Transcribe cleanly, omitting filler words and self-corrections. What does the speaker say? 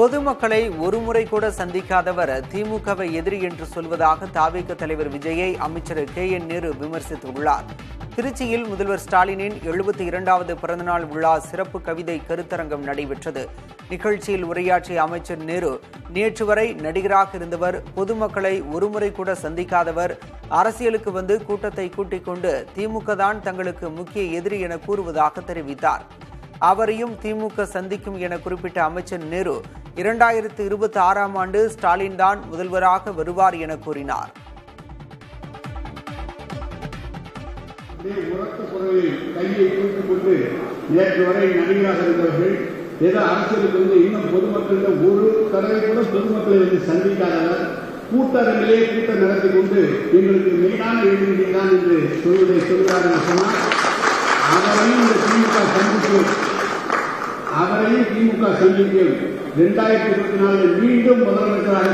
பொதுமக்களை ஒருமுறை கூட சந்திக்காதவர் திமுகவை எதிரி என்று சொல்வதாக தாவேக தலைவர் விஜயை அமைச்சர் KN நேரு விமர்சித்துள்ளார். திருச்சியில் முதல்வர் ஸ்டாலினின் 72வது பிறந்தநாள் விழா சிறப்பு கவிதை கருத்தரங்கம் நடைபெற்றது. நிகழ்ச்சியில் உரையாற்றிய அமைச்சர் நேரு, நேற்று வரை நடிகராக இருந்தவர், பொதுமக்களை ஒருமுறை கூட சந்திக்காதவர், அரசியலுக்கு வந்து கூட்டத்தை கூட்டிக் கொண்டு திமுக தான் தங்களுக்கு முக்கிய எதிரி என கூறுவதாக தெரிவித்தார். அவரையும் திமுக சந்திக்கும் என குறிப்பிட்ட அமைச்சர் நேரு, 2026ஆம் ஆண்டு ஸ்டாலின் தான் முதல்வராக வருவார் என கூறினார். உரத்த குரலில் கையை தூக்கிக் கொண்டு நேற்று வரை நடிகராக இருந்தவர்கள் ஏதோ அரசியலுக்கு வந்து இன்னும் பொதுமக்களிடம் ஒரு தடவை கூட பொதுமக்களை வந்து சந்திக்காதவர், கூட்டரங்கிலே கூட்டம் நடத்தி கொண்டு எங்களுக்கு மெயினான எதிரி தான் என்று சொல்கிறார் என்று சொன்னால் அவரையும் இந்த திமுக சந்திக்கும் 2024 மீண்டும் முதலமைச்சராக